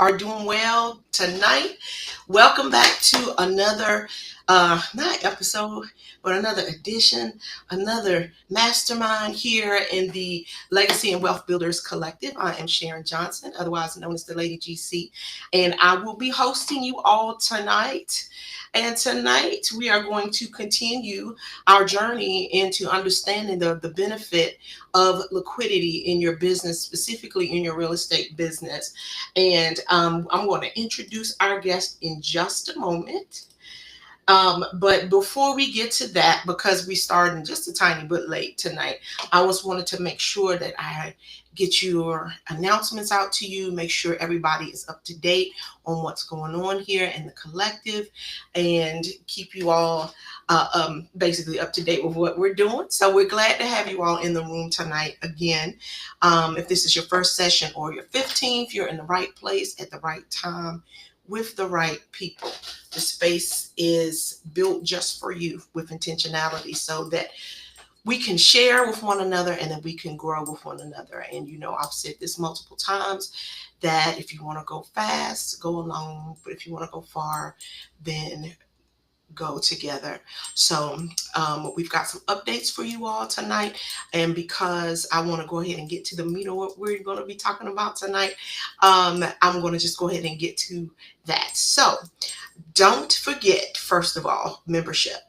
are doing well tonight. Welcome back to another, not episode, but another edition, another mastermind here in the Legacy and Wealth Builders Collective. I am Sharon Johnson, otherwise known as the Lady GC, and I will be hosting you all tonight. And tonight we are going to continue our journey into understanding the benefit of liquidity in your business, specifically in your real estate business. And I'm going to introduce our guest in just a moment. But before we get to that, because we started just a tiny bit late tonight, I just wanted to make sure that I get your announcements out to you, make sure everybody is up to date on what's going on here in the collective, and keep you all basically up to date with what we're doing. So we're glad to have you all in the room tonight again. If this is your first session or your 15th, you're in the right place at the right time with the right people. The space is built just for you with intentionality so that we can share with one another and that we can grow with one another. And I've said this multiple times that if you want to go fast, go alone. But if you want to go far, then go together. So we've got some updates for you all tonight. And because I want to go ahead and get to the meat of what we're going to be talking about tonight, I'm going to just go ahead and get to that. So don't forget, first of all, membership.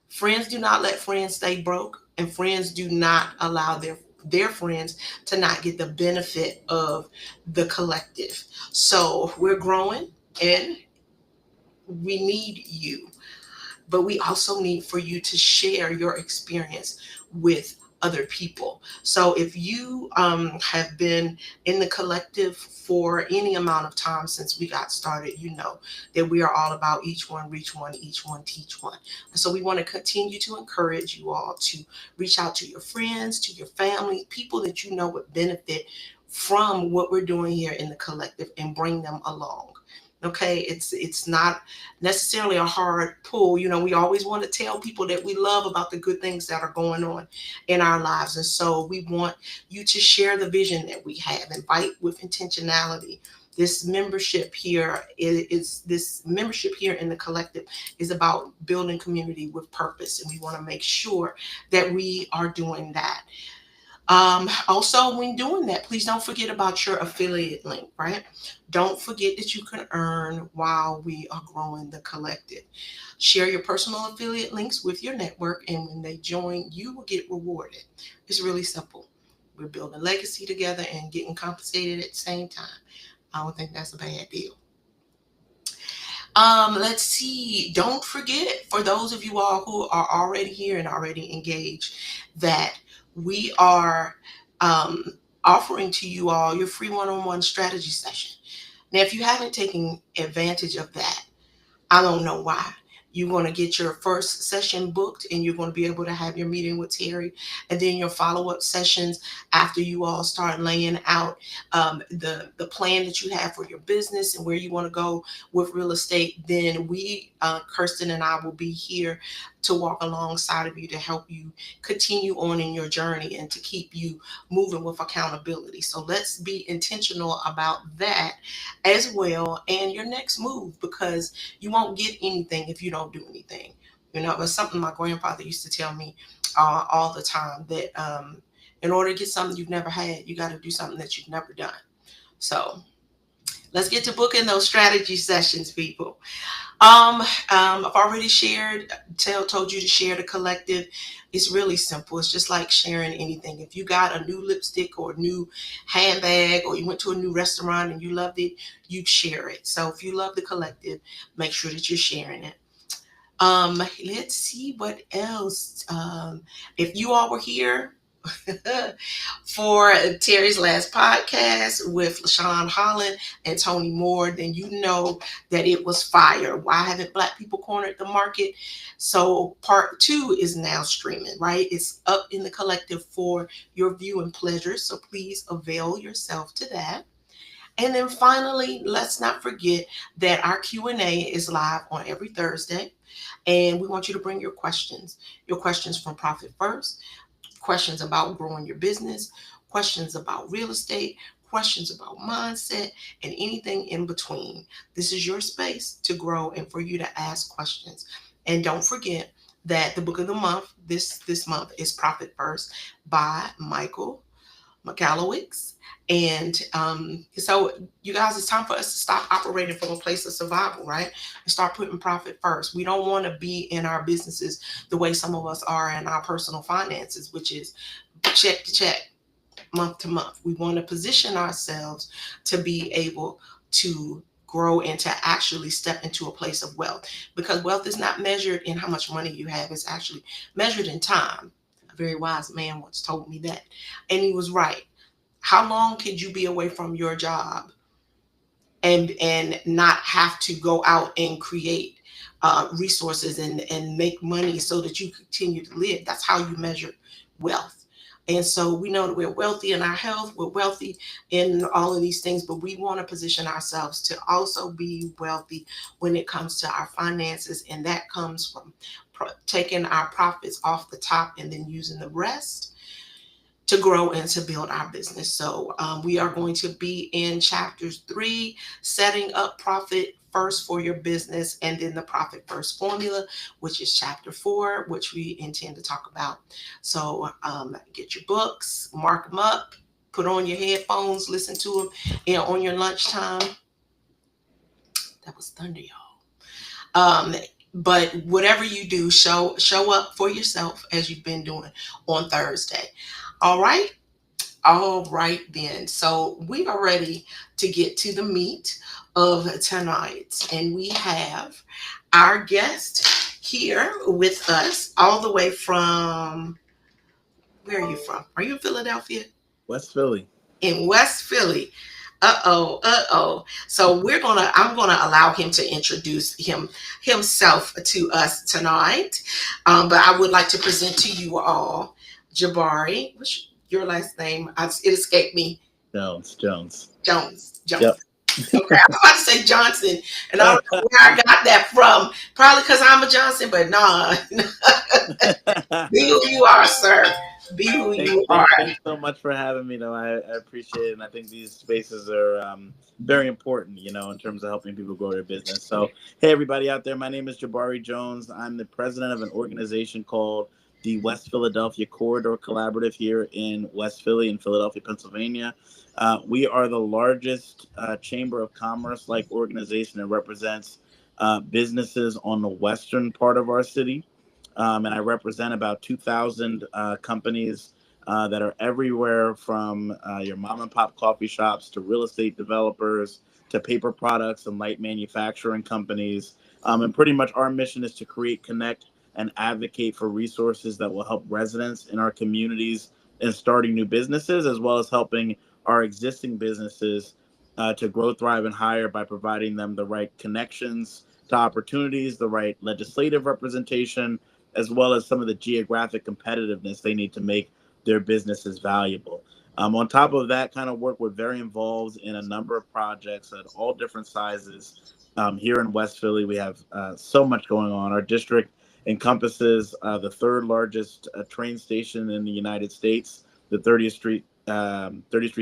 Friends do not let friends stay broke, and friends do not allow their friends to not get the benefit of the collective. So we're growing and we need you, but we also need for you to share your experience with other people. So if you have been in the collective for any amount of time since we got started, you know that we are all about each one, reach one, each one, teach one. So we want to continue to encourage you all to reach out to your friends, to your family, people that you know would benefit from what we're doing here in the collective, and bring them along. Okay, it's not necessarily a hard pull. We always want to tell people that we love about the good things that are going on in our lives. And so we want you to share the vision that we have, invite with intentionality. This membership here is this membership here in the collective is about building community with purpose. And we want to make sure that we are doing that. Also, when doing that, please don't forget about your affiliate link, right? Don't forget that you can earn while we are growing the collective. Share your personal affiliate links with your network, and when they join, you will get rewarded. It's really simple. We're building legacy together and getting compensated at the same time. I don't think that's a bad deal. Let's see. Don't forget, for those of you all who are already here and already engaged, that we are offering to you all your free one-on-one strategy session. Now, if you haven't taken advantage of that, I don't know why. You're going to get your first session booked and you're going to be able to have your meeting with Terry, and then your follow-up sessions after you all start laying out the plan that you have for your business and where you want to go with real estate. Then Kirsten and I will be here to walk alongside of you to help you continue on in your journey and to keep you moving with accountability. So let's be intentional about that as well, and your next move, because you won't get anything if you don't do anything. It's something my grandfather used to tell me all the time, that in order to get something you've never had, you got to do something that you've never done. So let's get to booking those strategy sessions, people. I've already told you to share the collective. It's really simple. It's just like sharing anything. If you got a new lipstick or a new handbag, or you went to a new restaurant and you loved it, you share it. So if you love the collective, make sure that you're sharing it. Let's see what else. If you all were here for Terry's last podcast with LaShawn Holland and Tony Moore, then you know that it was fire. Why haven't Black people cornered the market? So part 2 is now streaming, right? It's up in the collective for your viewing pleasure. So please avail yourself to that. And then finally, let's not forget that our Q&A is live on every Thursday. And we want you to bring your questions from Profit First, questions about growing your business, questions about real estate, questions about mindset, and anything in between. This is your space to grow and for you to ask questions. And don't forget that the book of the month this month is Profit First by Michael McAllowicz. And so, you guys, it's time for us to stop operating from a place of survival, right? And start putting profit first. We don't want to be in our businesses the way some of us are in our personal finances, which is check to check, month to month. We want to position ourselves to be able to grow and to actually step into a place of wealth, because wealth is not measured in how much money you have, it's actually measured in time. A very wise man once told me that, and he was right. How long could you be away from your job and not have to go out and create resources and make money so that you continue to live? That's how you measure wealth. And so we know that we're wealthy in our health, we're wealthy in all of these things, but we want to position ourselves to also be wealthy when it comes to our finances. And that comes from taking our profits off the top and then using the rest to grow and to build our business. So we are going to be in chapters 3, setting up profit first for your business, and then the profit first formula, which is chapter 4, which we intend to talk about. So get your books, mark them up, put on your headphones, listen to them, and on your lunchtime. That was thunder, y'all. But whatever you do, show up for yourself as you've been doing on Thursday. All right. All right, then. So we are ready to get to the meat of tonight. And we have our guest here with us, all the way from, where are you from? Are you in Philadelphia? West Philly. In West Philly. Uh-oh. So I'm gonna allow him to introduce himself to us tonight. But I would like to present to you all Jabari. What's your last name? It escaped me. Jones. Jones. Yep. Okay, I was about to say Johnson, and I don't know where I got that from. Probably because I'm a Johnson, but nah. Be who you are, sir. Be who you are. Thanks so much for having me, though. I appreciate it. And I think these spaces are very important, in terms of helping people grow their business. So, hey, everybody out there, my name is Jabari Jones. I'm the president of an organization called the West Philadelphia Corridor Collaborative here in West Philly, in Philadelphia, Pennsylvania. We are the largest chamber of commerce like organization that represents businesses on the western part of our city. And I represent about 2,000 companies that are everywhere from your mom and pop coffee shops to real estate developers to paper products and light manufacturing companies. And pretty much our mission is to create, connect, and advocate for resources that will help residents in our communities in starting new businesses, as well as helping our existing businesses to grow, thrive, and hire by providing them the right connections to opportunities, the right legislative representation, as well as some of the geographic competitiveness they need to make their businesses valuable. On top of that kind of work, we're very involved in a number of projects at all different sizes. Here in West Philly, we have so much going on. Our district encompasses the third largest train station in the United States, the 30th Street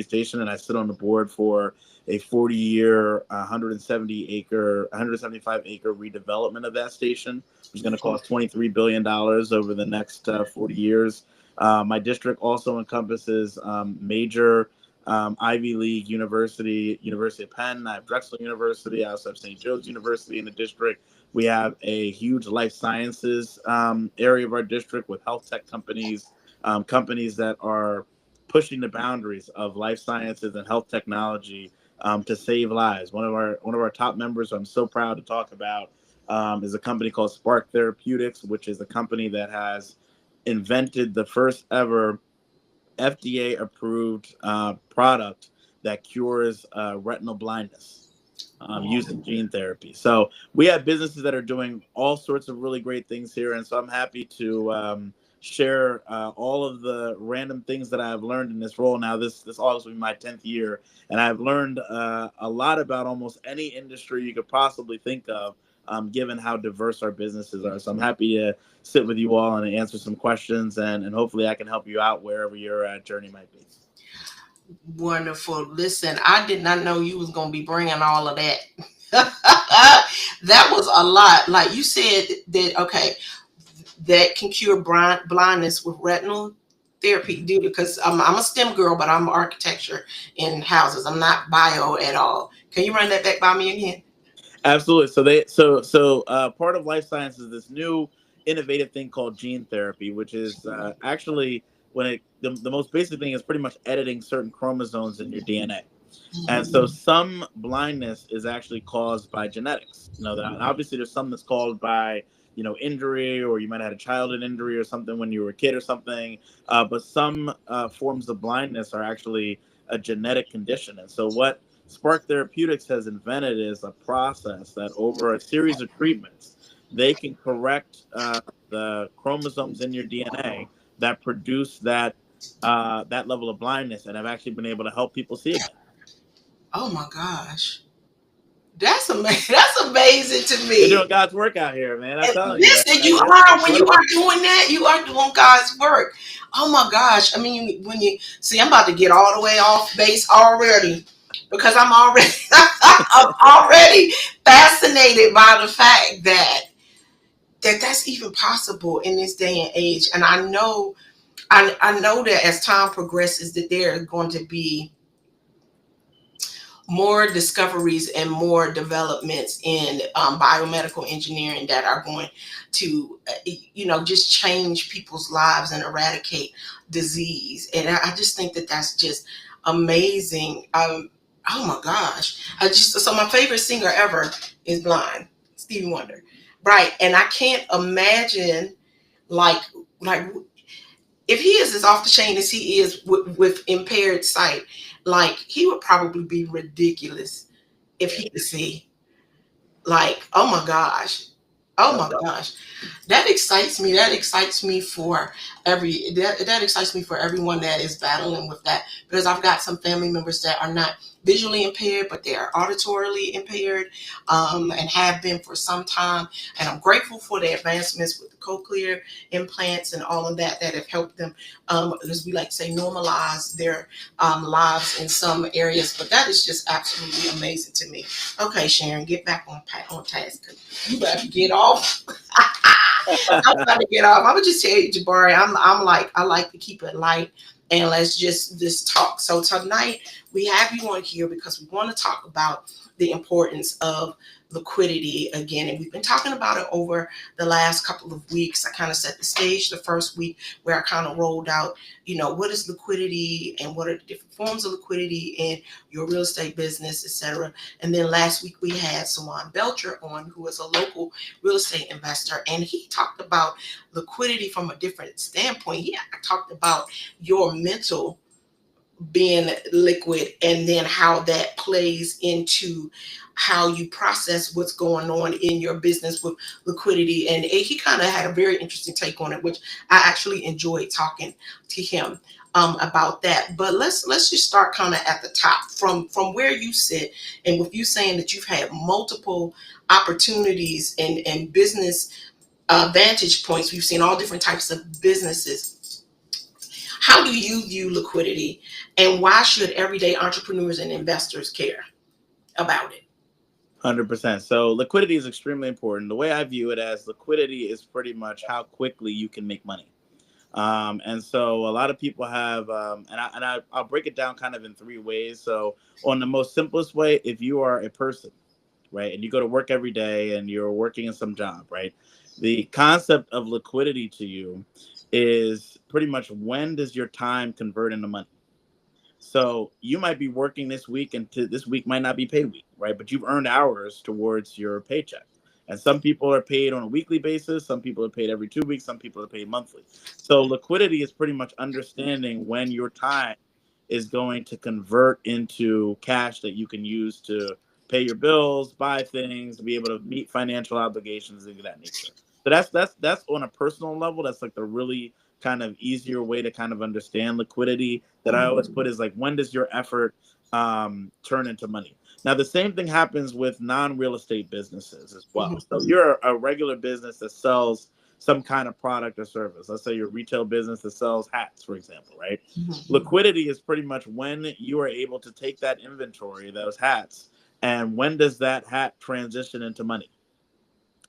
Station, and I sit on the board for a 40-year, 175-acre redevelopment of that station, which is going to cost $23 billion over the next 40 years. My district also encompasses major Ivy League University of Penn. I have Drexel University. I also have St. Joe's University in the district. We have a huge life sciences area of our district with health tech companies, companies that are pushing the boundaries of life sciences and health technology to save lives. One of our top members, who I'm so proud to talk about, is a company called Spark Therapeutics, which is a company that has invented the first ever FDA approved product that cures retinal blindness using gene therapy. So we have businesses that are doing all sorts of really great things here. And so I'm happy to share all of the random things that I've learned in this role. Now, this always will be my 10th year, and I've learned a lot about almost any industry you could possibly think of, given how diverse our businesses are. So I'm happy to sit with you all and answer some questions, and hopefully I can help you out wherever your journey might be. Wonderful. Listen, I did not know you was gonna be bringing all of that. That was a lot. Like you said that. Okay, that can cure blindness with retinal therapy. Due because I'm a STEM girl, but I'm architecture in houses. I'm not bio at all. Can you run that back by me again? Absolutely. Part of life science is this new innovative thing called gene therapy, which is actually the most basic thing is pretty much editing certain chromosomes in your DNA. And so Mhm. some blindness is actually caused by genetics. That obviously there's some that's caused by injury, or you might have had a childhood injury or something when you were a kid or something. But some forms of blindness are actually a genetic condition. And so what Spark Therapeutics has invented is a process that over a series of treatments, they can correct the chromosomes in your DNA that produce that level of blindness, and have actually been able to help people see again. Oh my gosh, that's amazing. That's amazing to We're me. doing God's work out here, man. I'm And telling you, listen, like you that's are it's when you working. are doing that, you are doing God's work. Oh my gosh! I mean, when you see, I'm about to get all the way off base already because I'm already I'm already fascinated by the fact that that's even possible in this day and age. And I know that as time progresses, that there are going to be more discoveries and more developments in biomedical engineering that are going to just change people's lives and eradicate disease. And I just think that that's just amazing. Oh my gosh, I just so my favorite singer ever is blind, Stevie Wonder, right? And I can't imagine like like if he is as off the chain as he is with impaired sight, like he would probably be ridiculous if Yeah, he could see. Like, oh my gosh. Oh yep. my gosh. That excites me. That excites me for that excites me for everyone that is battling with that, because I've got some family members that are not visually impaired, but they are auditorily impaired, and have been for some time. And I'm grateful for the advancements with the cochlear implants and all of that have helped them, as we like to say, normalize their lives in some areas. But that is just absolutely amazing to me. Okay, Sharon, get back on task. You better get off. I'm trying to get off. I'm gonna just tell you, Jabari. I'm like I like to keep it light, and let's just talk. So tonight we have you on here because we want to talk about the importance of liquidity again, and we've been talking about it over the last couple of weeks. I kind of set the stage the first week where I kind of rolled out, what is liquidity and what are the different forms of liquidity in your real estate business, etc. And then last week we had Sawan Belcher on, who is a local real estate investor, and he talked about liquidity from a different standpoint. He talked about your mental being liquid, and then how that plays into how you process what's going on in your business with liquidity. And he kind of had a very interesting take on it, which I actually enjoyed talking to him about that. But let's just start kind of at the top from where you sit, and with you saying that you've had multiple opportunities and business vantage points. We've seen all different types of businesses. How do you view liquidity, and why should everyday entrepreneurs and investors care about it? 100%. So liquidity is extremely important. The way I view it as liquidity is pretty much how quickly you can make money. And so a lot of people have, I'll break it down kind of in three ways. So on the most simplest way, if you are a person, right, and you go to work every day and you're working in some job, right, the concept of liquidity to you is pretty much when does your time convert into money. So you might be working this week, and this week might not be pay week, right? But you've earned hours towards your paycheck. And some people are paid on a weekly basis. Some people are paid every 2 weeks. Some people are paid monthly. So liquidity is pretty much understanding when your time is going to convert into cash that you can use to pay your bills, buy things, be able to meet financial obligations, things of that nature. So that's on a personal level. That's like the really kind of easier way to kind of understand liquidity that I always put is like, when does your effort turn into money? Now, the same thing happens with non-real estate businesses as well. Mhm. So you're a regular business that sells some kind of product or service. Let's say your retail business that sells hats, for example, right? Mhm. Liquidity is pretty much when you are able to take that inventory, those hats, and when does that hat transition into money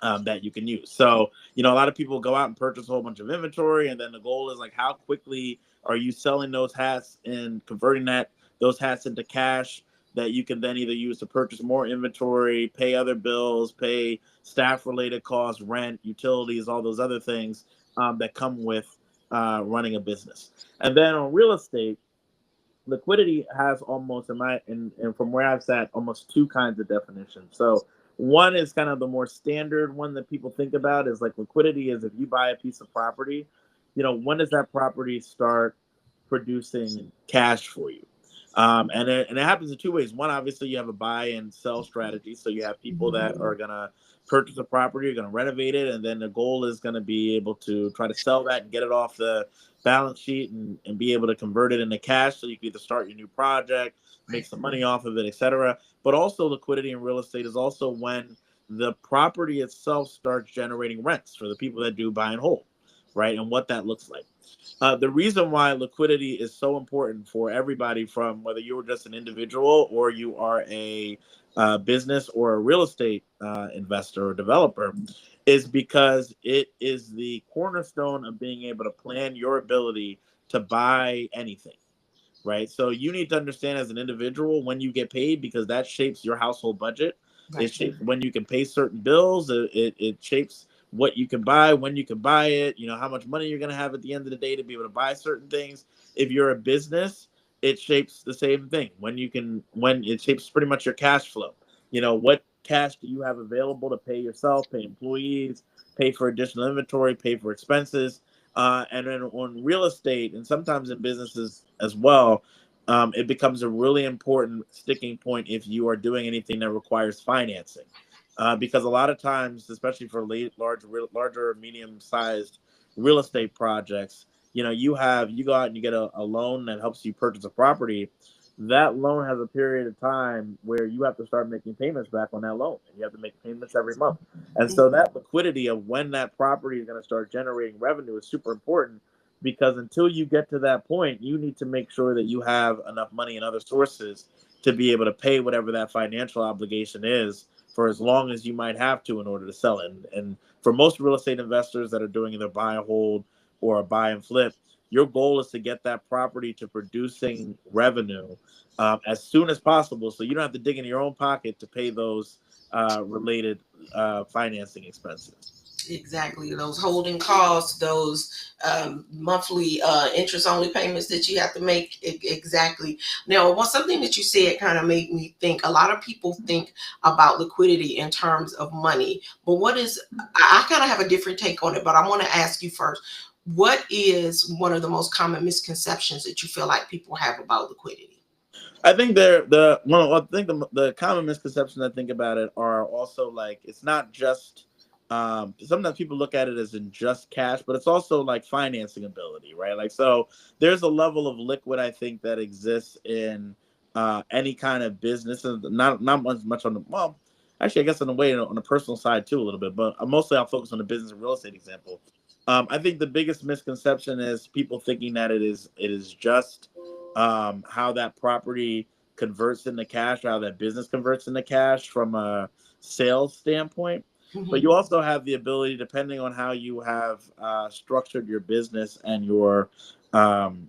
that you can use. So, a lot of people go out and purchase a whole bunch of inventory, and then the goal is like, how quickly are you selling those hats and converting those hats into cash that you can then either use to purchase more inventory, pay other bills, pay staff related costs, rent, utilities, all those other things that come with running a business. And then on real estate, liquidity has almost and from where I've sat, almost two kinds of definitions. So one is kind of the more standard one that people think about is like liquidity is if you buy a piece of property, when does that property start producing cash for you? And it happens in two ways. One, obviously, you have a buy and sell strategy. So you have people that are going to purchase a property, are going to renovate it, and then the goal is going to be able to try to sell that and get it off the balance sheet and be able to convert it into cash so you can either start your new project, make some money off of it, etc. But also liquidity in real estate is also when the property itself starts generating rents for the people that do buy and hold, right? And what that looks like. The reason why liquidity is so important for everybody, from whether you're just an individual or you are a business or a real estate investor or developer, is because it is the cornerstone of being able to plan your ability to buy anything, right? So you need to understand as an individual when you get paid, because that shapes your household budget. It Right. shapes when you can pay certain bills. It shapes what you can buy, when you can buy it, how much money you're going to have at the end of the day to be able to buy certain things. If you're a business, it shapes the same thing. When it shapes pretty much your cash flow. What cash do you have available to pay yourself, pay employees, pay for additional inventory, pay for expenses. And then on real estate, and sometimes in businesses as well, it becomes a really important sticking point if you are doing anything that requires financing. Because a lot of times, especially for larger, medium-sized real estate projects, you go out and you get a loan that helps you purchase a property. That loan has a period of time where you have to start making payments back on that loan, and you have to make payments every month. And so that liquidity of when that property is going to start generating revenue is super important, because until you get to that point, you need to make sure that you have enough money in other sources to be able to pay whatever that financial obligation is for as long as you might have to in order to sell it. And for most real estate investors that are doing either buy and hold or a buy and flip, your goal is to get that property to producing revenue as soon as possible, so you don't have to dig into your own pocket to pay those related financing expenses. Exactly. Those holding costs, those monthly interest only payments that you have to make. Exactly. Now, something that you said kind of made me think. A lot of people think about liquidity in terms of money, but I kind of have a different take on it, but I want to ask you first. What is one of the most common misconceptions that you feel like people have about liquidity? I think the common misconceptions I think about it are also like it's not just sometimes people look at it as in just cash, but it's also like financing ability, right? Like so there's a level of liquid I think that exists in any kind of business, and not much on the well, actually I guess in a way on the personal side too a little bit, but mostly I'll focus on the business and real estate example. I think the biggest misconception is people thinking that it is just how that property converts into cash, or how that business converts into cash from a sales standpoint. But Mhm. you also have the ability, depending on how you have structured your business and your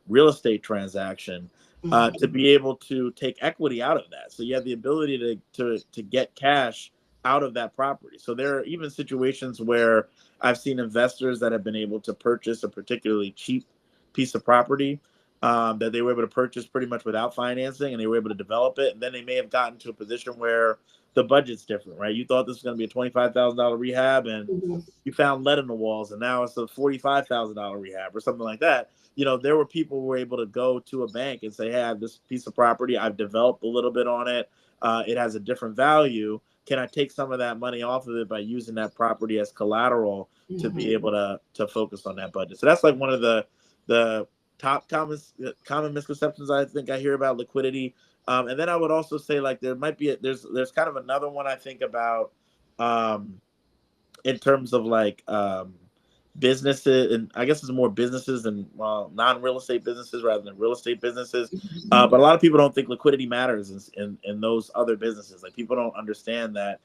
real estate transaction, to Mhm. be able to take equity out of that. So you have the ability to get cash out of that property. So there are even situations where I've seen investors that have been able to purchase a particularly cheap piece of property that they were able to purchase pretty much without financing, and they were able to develop it. And then they may have gotten to a position where the budget's different, right? You thought this was going to be a $25,000 rehab, and Mhm. you found lead in the walls, and now it's a $45,000 rehab or something like that. There were people who were able to go to a bank and say, "Hey, I have this piece of property. I've developed a little bit on it. It has a different value. Can I take some of that money off of it by using that property as collateral to be Mhm. able to focus on that budget?" So that's like one of the top common misconceptions I think I hear about liquidity. And then I would also say like there might be there's kind of another one I think about in terms of like businesses, and I guess it's more businesses and non-real estate businesses rather than real estate businesses. Mhm. But a lot of people don't think liquidity matters in those other businesses. Like people don't understand that,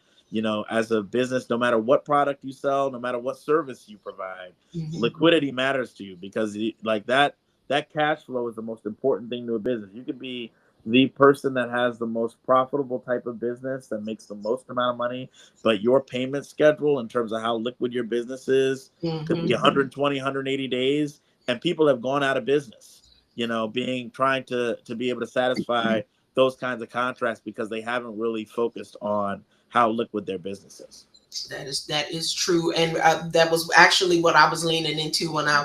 as a business, no matter what product you sell, no matter what service you provide, Mhm. liquidity matters to you because like that cash flow is the most important thing to a business. You could be the person that has the most profitable type of business that makes the most amount of money, but your payment schedule in terms of how liquid your business is could be Mhm. 120, 180 days, and people have gone out of business. Being trying to be able to satisfy those kinds of contracts because they haven't really focused on how liquid their business is. That is true, and that was actually what I was leaning into when I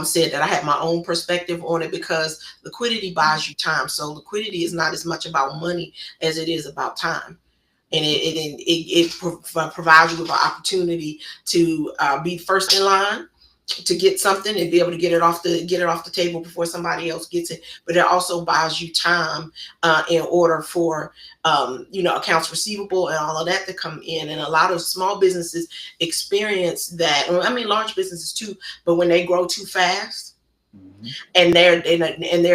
said that I had my own perspective on it, because liquidity buys you time. So liquidity is not as much about money as it is about time, and it provides you with an opportunity to be first in line to get something and be able to get it off the table before somebody else gets it. But it also buys you time in order for accounts receivable and all of that to come in. And a lot of small businesses experience that. Well, I mean, large businesses too. But when they grow too fast Mm-hmm. and they're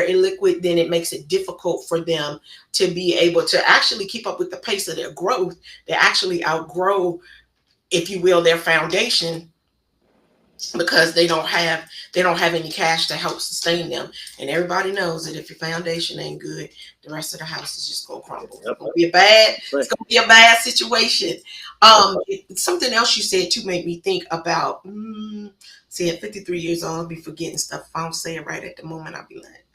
illiquid, then it makes it difficult for them to be able to actually keep up with the pace of their growth. They actually outgrow, if you will, their foundation, because they don't have any cash to help sustain them. And everybody knows that if your foundation ain't good, the rest of the house is just gonna crumble. It's Yep. gonna be a bad it's Right. gonna be a bad situation. That's Something else you said too made me think about, see, at 53 years old, I'll be forgetting stuff. If I don't say it right at the moment, I'll be like,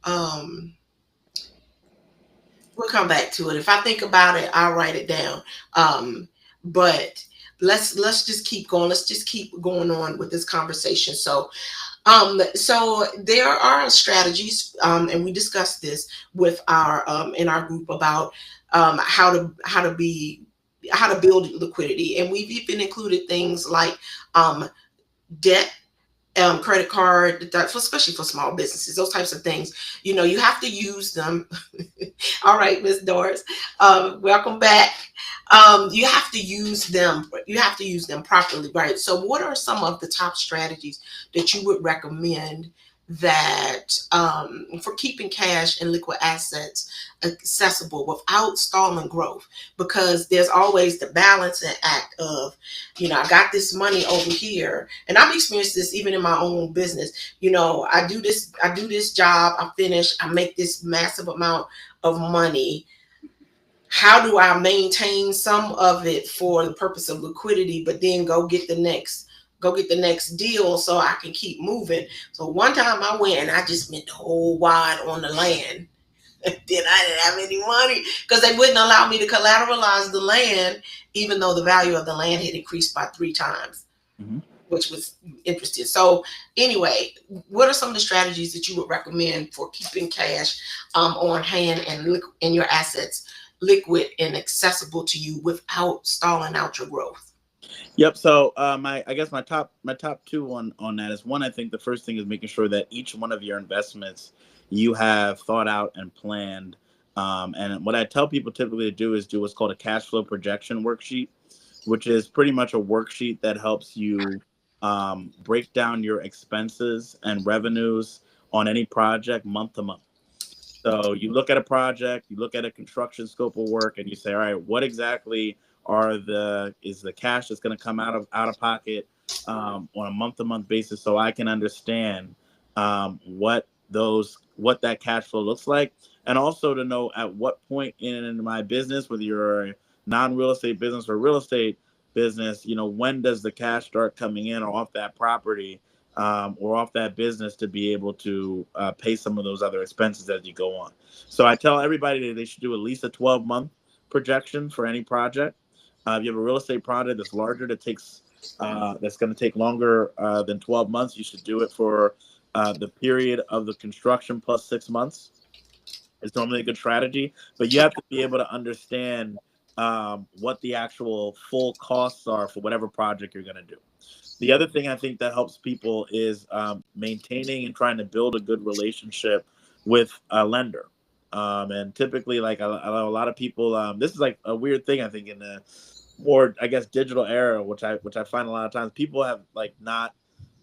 um we'll come back to it. If I think about it, I'll write it down. But let's just keep going. Let's just keep going on with this conversation. So there are strategies, and we discussed this with our in our group about how to build liquidity, and we've even included things like debt, credit card, especially for small businesses, those types of things. You have to use them. All right, Miss Doris, welcome back. You have to use them. You have to use them properly, right? So, what are some of the top strategies that you would recommend that for keeping cash and liquid assets accessible without stalling growth? Because there's always the balancing act of, I got this money over here, and I've experienced this even in my own business. I do this job, I finish, I make this massive amount of money. How do I maintain some of it for the purpose of liquidity, but then go get the next deal so I can keep moving? So one time I went and I just spent the whole wad on the land. Then I didn't have any money because they wouldn't allow me to collateralize the land, even though the value of the land had increased by 3 times, mm-hmm. which was interesting. So anyway, what are some of the strategies that you would recommend for keeping cash on hand and your assets liquid and accessible to you without stalling out your growth? Yep. So I guess my top two on that is, one, I think the first thing is making sure that each one of your investments you have thought out and planned. And what I tell people typically to do is do what's called a cash flow projection worksheet, which is pretty much a worksheet that helps you break down your expenses and revenues on any project month to month. So you look at a project, you look at a construction scope of work, and you say, all right, what exactly is the cash that's going to come out of pocket on a month to month basis, so I can understand what that cash flow looks like, and also to know at what point in my business, whether you're a non-real estate business or real estate business, when does the cash start coming in or off that property, or off that business, to be able to pay some of those other expenses as you go on. So I tell everybody that they should do at least a 12-month projection for any project. If you have a real estate project that's larger, that's going to take longer than 12 months, you should do it for the period of the construction plus 6 months. It's normally a good strategy, but you have to be able to understand what the actual full costs are for whatever project you're going to do. The other thing I think that helps people is maintaining and trying to build a good relationship with a lender. And typically, like a lot of people, this is like a weird thing, I think, in the more, I guess, digital era, which I find a lot of times people have like not,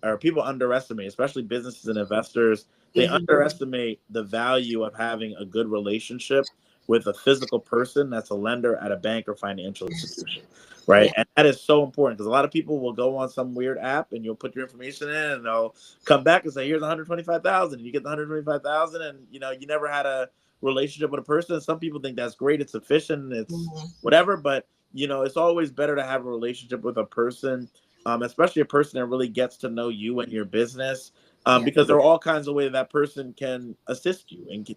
or people underestimate, especially businesses and investors, they Mhm. underestimate the value of having a good relationship with a physical person that's a lender at a bank or financial Yes. institution, right? Yeah. And that is so important because a lot of people will go on some weird app and you'll put your information in and they'll come back and say, "Here's 125,000," and you get the 125,000, and you never had a relationship with a person. Some people think that's great, it's efficient, it's Mhm. whatever, but it's always better to have a relationship with a person, especially a person that really gets to know you and your business, Yeah. because there are all kinds of ways that person can assist you. And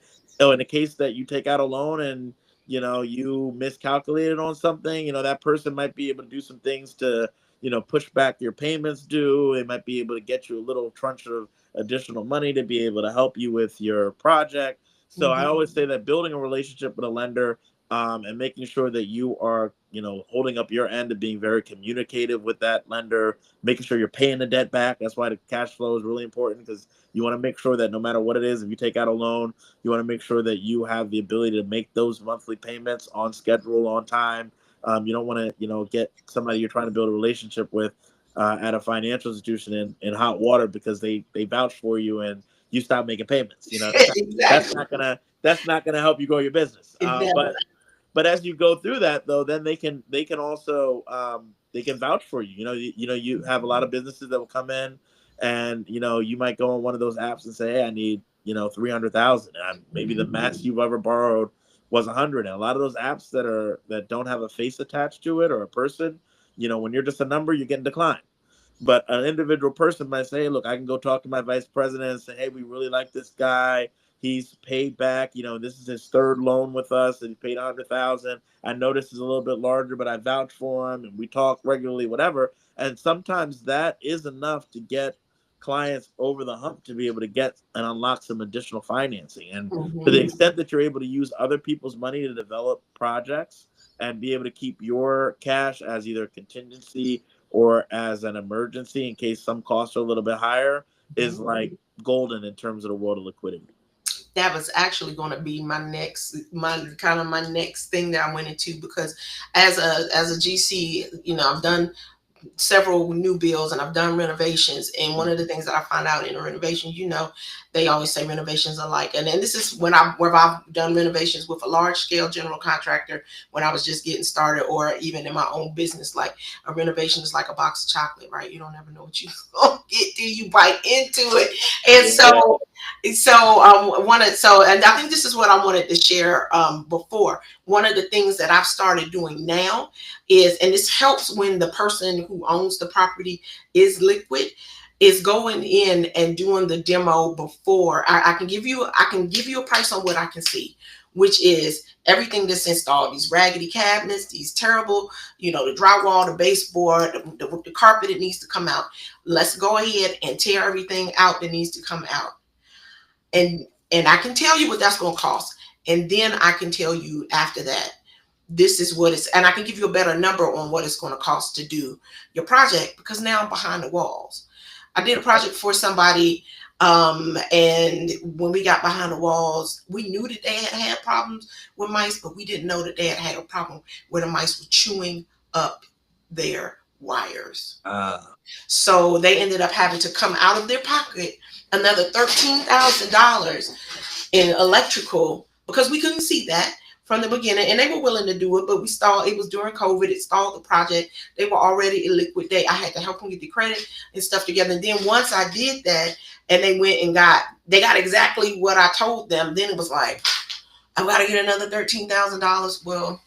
in the case that you take out a loan and you miscalculated on something, that person might be able to do some things to push back your payments due. They might be able to get you a little tranche of additional money to be able to help you with your project. So I Mhm. always say that building a relationship with a lender, and making sure that you are, holding up your end and being very communicative with that lender, making sure you're paying the debt back. That's why the cash flow is really important, because you want to make sure that no matter what it is, if you take out a loan, you want to make sure that you have the ability to make those monthly payments on schedule, on time. You don't want to, get somebody you're trying to build a relationship with at a financial institution in hot water because they vouch for you and you stop making payments. That's Exactly. not gonna help you grow your business. It But as you go through that, though, then they can also, they can vouch for you. You have a lot of businesses that will come in, and you might go on one of those apps and say, "Hey, I need 300,000," and maybe the max you've ever borrowed was 100. And a lot of those apps that don't have a face attached to it or a person, when you're just a number, you're getting declined. But an individual person might say, "Hey, look, I can go talk to my vice president and say, hey, we really like this guy. He's paid back. This is his third loan with us, and he paid 100,000. I know this is a little bit larger, but I vouch for him, and we talk regularly, whatever." And sometimes that is enough to get clients over the hump to be able to get and unlock some additional financing. And to the Mhm. extent that you're able to use other people's money to develop projects and be able to keep your cash as either contingency or as an emergency in case some costs are a little bit higher, is like golden in terms of the world of liquidity. That was actually going to be my next thing that I went into, because as a GC, I've done several new builds and I've done renovations. And one of the things that I find out in a renovation, they always say renovations are like, and this is where I've done renovations with a large scale general contractor when I was just getting started, or even in my own business. Like, a renovation is like a box of chocolate, right? You don't ever know what you're going to get till you bite into it. And Yeah. and I think this is what I wanted to share before. One of the things that I've started doing now is, and this helps when the person who owns the property is liquid, is going in and doing the demo before. I can give you a price on what I can see, which is everything that's installed, these raggedy cabinets, these terrible, the drywall, the baseboard, the carpet that needs to come out. Let's go ahead and tear everything out that needs to come out. And I can tell you what that's going to cost. And then I can tell you after that, this is what it's, and I can give you a better number on what it's going to cost to do your project, because now I'm behind the walls. I did a project for somebody, and when we got behind the walls, we knew that they had problems with mice, but we didn't know that they had a problem where the mice were chewing up their wires. So they ended up having to come out of their pocket another $13,000 in electrical, because we couldn't see that from the beginning, and they were willing to do it, but we stalled. It was during COVID. It stalled the project. They were already in liquidate. I had to help them get the credit and stuff together. And then once I did that, and they went and got exactly what I told them, then it was like, I've got to get another $13,000. Well,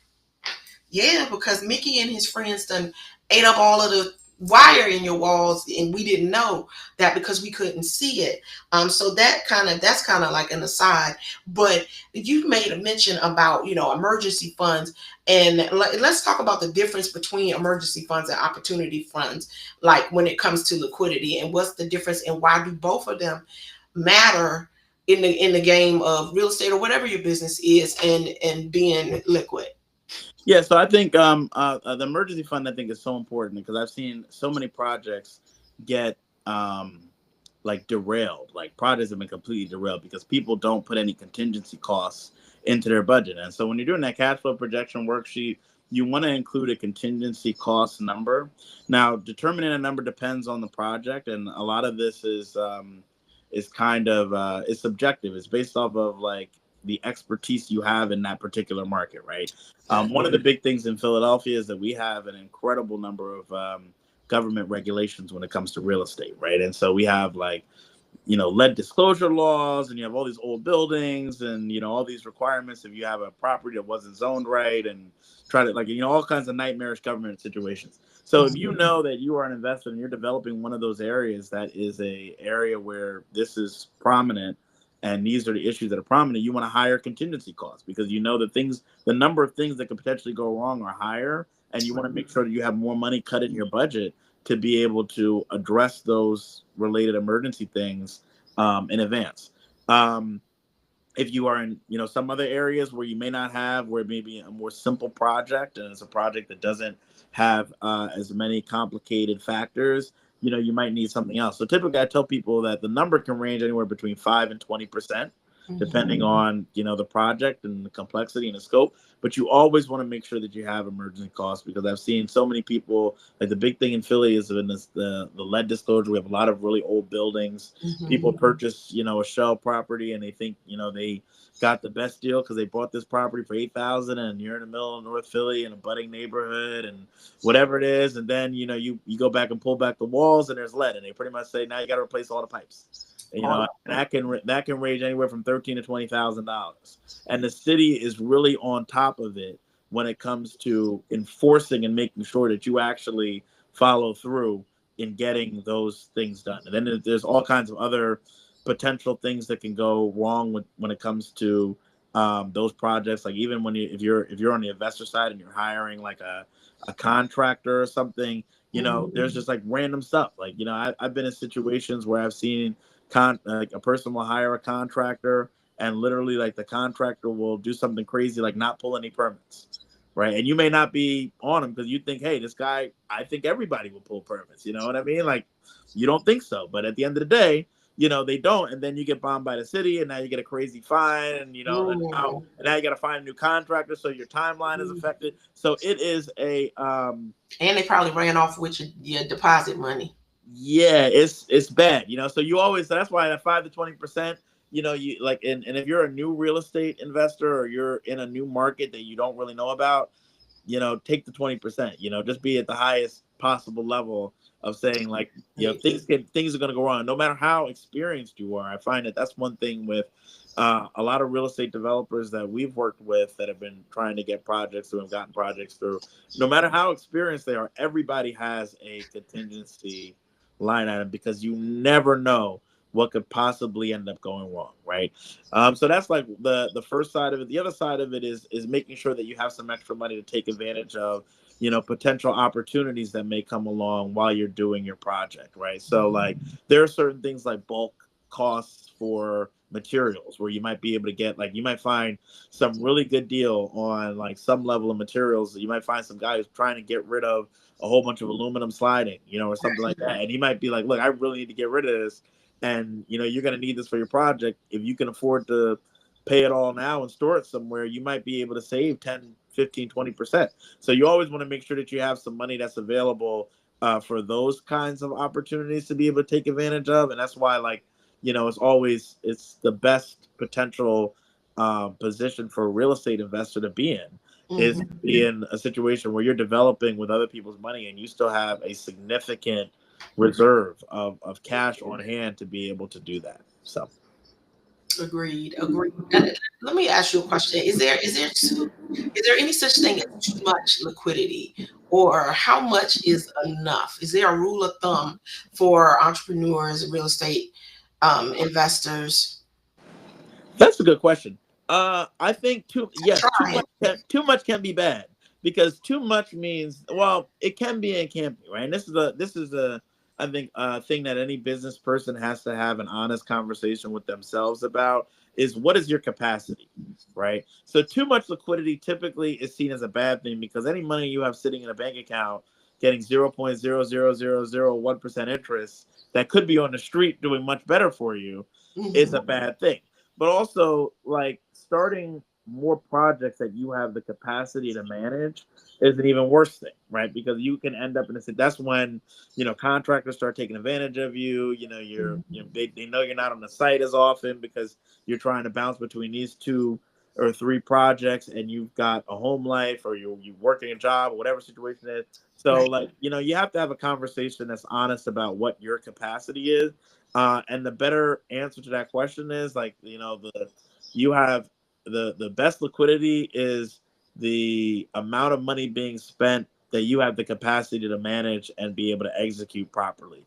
yeah, because Mickey and his friends done ate up all of the wire in your walls, and we didn't know that because we couldn't see it. So that's kind of like an aside. But you made a mention about emergency funds, and let's talk about the difference between emergency funds and opportunity funds, like when it comes to liquidity, and what's the difference, and why do both of them matter in the game of real estate or whatever your business is, and being liquid. Yeah, so I think the emergency fund, I think, is so important because I've seen so many projects get like derailed. Like projects have been completely derailed because people don't put any contingency costs into their budget. And so when you're doing that cash flow projection worksheet, you want to include a contingency cost number. Now, determining a number depends on the project, and a lot of this is kind of is subjective. It's based off of like the expertise you have in that particular market, right? One of the big things in Philadelphia is that we have an incredible number of government regulations when it comes to real estate, right? And so we have like lead disclosure laws, and you have all these old buildings, and all these requirements if you have a property that wasn't zoned right, and try to like all kinds of nightmarish government situations. So if you know that you are an investor and you're developing one of those areas that is a area where this is prominent and these are the issues that are prominent, you want to hire contingency costs because the number of things that could potentially go wrong are higher, and you want to make sure that you have more money cut in your budget to be able to address those related emergency things in advance. If you are in, some other areas where you may not have, where maybe a more simple project and it's a project that doesn't have as many complicated factors, you might need something else. So typically I tell people that the number can range anywhere between 5 and 20%, depending on, the project and the complexity and the scope. But you always want to make sure that you have emergency costs, because I've seen so many people, like the big thing in Philly is in the lead disclosure. We have a lot of really old buildings. People purchase, a shell property, and they think, they got the best deal because they bought this property for $8,000, and you're in the middle of North Philly in a budding neighborhood and whatever it is. And then, you go back and pull back the walls and there's lead, and they pretty much say, now you got to replace all the pipes. That can range anywhere from $13,000 to $20,000, and the city is really on top of it when it comes to enforcing and making sure that you actually follow through in getting those things done. And then there's all kinds of other potential things that can go wrong when it comes to those projects. Like even if you're on the investor side and you're hiring like a contractor or something, there's just like random stuff. Like I've been in situations where I've seen like a person will hire a contractor, and literally like the contractor will do something crazy like not pull any permits, right? And you may not be on them because you think, hey, this guy, I think everybody will pull permits, you know what I mean? Like you don't think so, but at the end of the day, they don't, and then you get bombed by the city, and now you get a crazy fine, and and now you got to find a new contractor, so your timeline is affected. So it is and they probably ran off with your deposit money. Yeah, it's bad, so so that's why that 5 to 20%, you like, and if you're a new real estate investor or you're in a new market that you don't really know about, take the 20%, just be at the highest possible level of saying like, things are going to go wrong no matter how experienced you are. I find that that's one thing with a lot of real estate developers that we've worked with that have been trying to get projects through and gotten projects through. No matter how experienced they are, everybody has a contingency line item because you never know what could possibly end up going wrong, right? So that's like the first side of it. The other side of it is making sure that you have some extra money to take advantage of, potential opportunities that may come along while you're doing your project, right? So like there are certain things like bulk costs for materials where you might be able to get, like, you might find some really good deal on like some level of materials. You might find some guy who's trying to get rid of a whole bunch of aluminum sliding, or something like that. And he might be like, look, I really need to get rid of this. And, you're going to need this for your project. If you can afford to pay it all now and store it somewhere, you might be able to save 10, 15, 20%. So you always want to make sure that you have some money that's available for those kinds of opportunities to be able to take advantage of. And that's why, like, it's the best potential position for a real estate investor to be in. Is in a situation where you're developing with other people's money and you still have a significant reserve of cash on hand to be able to do that. So Agreed. Let me ask you a question. Is there any such thing as too much liquidity, or how much is enough? Is there a rule of thumb for entrepreneurs and real estate investors? that's a good question. I think too much can be bad, because too much means, well, it can be and can't be, right? And this is a I think thing that any business person has to have an honest conversation with themselves about, is what is your capacity, right? So too much liquidity typically is seen as a bad thing, because any money you have sitting in a bank account getting 0.00001% interest that could be on the street doing much better for you is a bad thing. But also, like, starting more projects that you have the capacity to manage is an even worse thing, right? Because you can end up in a that's when, contractors start taking advantage of you. They know you're not on the site as often because you're trying to bounce between these two or three projects, and you've got a home life, or you working a job, or whatever situation it is. So, Right. like, you have to have a conversation that's honest about what your capacity is. And the better answer to that question is, like, you have the best liquidity is the amount of money being spent that you have the capacity to manage and be able to execute properly.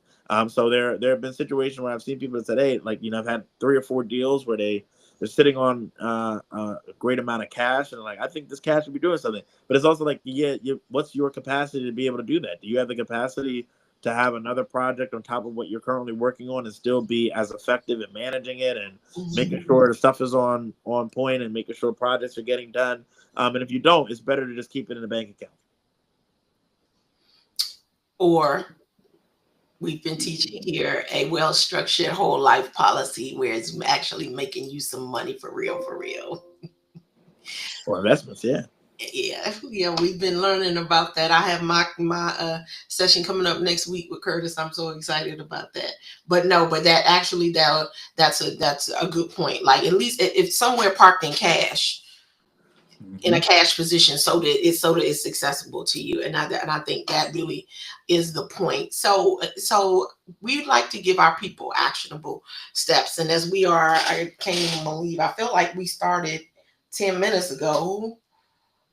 So there have been situations where I've seen people that said, hey, like, I've had 3 or 4 deals where they're sitting on a great amount of cash, and like, I think this cash should be doing something. But it's also like, yeah, what's your capacity to be able to do that? Do you have the capacity to have another project on top of what you're currently working on and still be as effective in managing it and making sure the stuff is on point and making sure projects are getting done? And if you don't, it's better to just keep it in a bank account. Or we've been teaching here a well-structured whole life policy where it's actually making you some money for real, for real. Or investments, yeah. Yeah, we've been learning about that. I have my session coming up next week with Curtis. I'm so excited about that. But no, but that's a good point. Like, at least if somewhere parked in cash, in a cash position, so that it's accessible to you. And I think that really is the point. So we'd like to give our people actionable steps. And as I can't even believe, I feel like we started 10 minutes ago,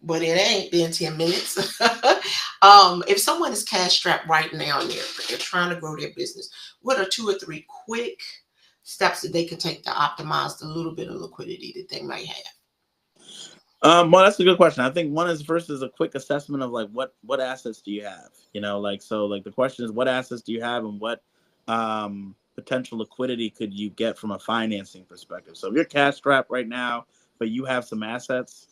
but it ain't been 10 minutes. If someone is cash strapped right now and they're trying to grow their business, what are 2 or 3 quick steps that they can take to optimize the little bit of liquidity that they might have? Well, that's a good question. I think one is first is a quick assessment of like what assets do you have? Like, so like the question is, what assets do you have, and what potential liquidity could you get from a financing perspective? So if you're cash strapped right now, but you have some assets,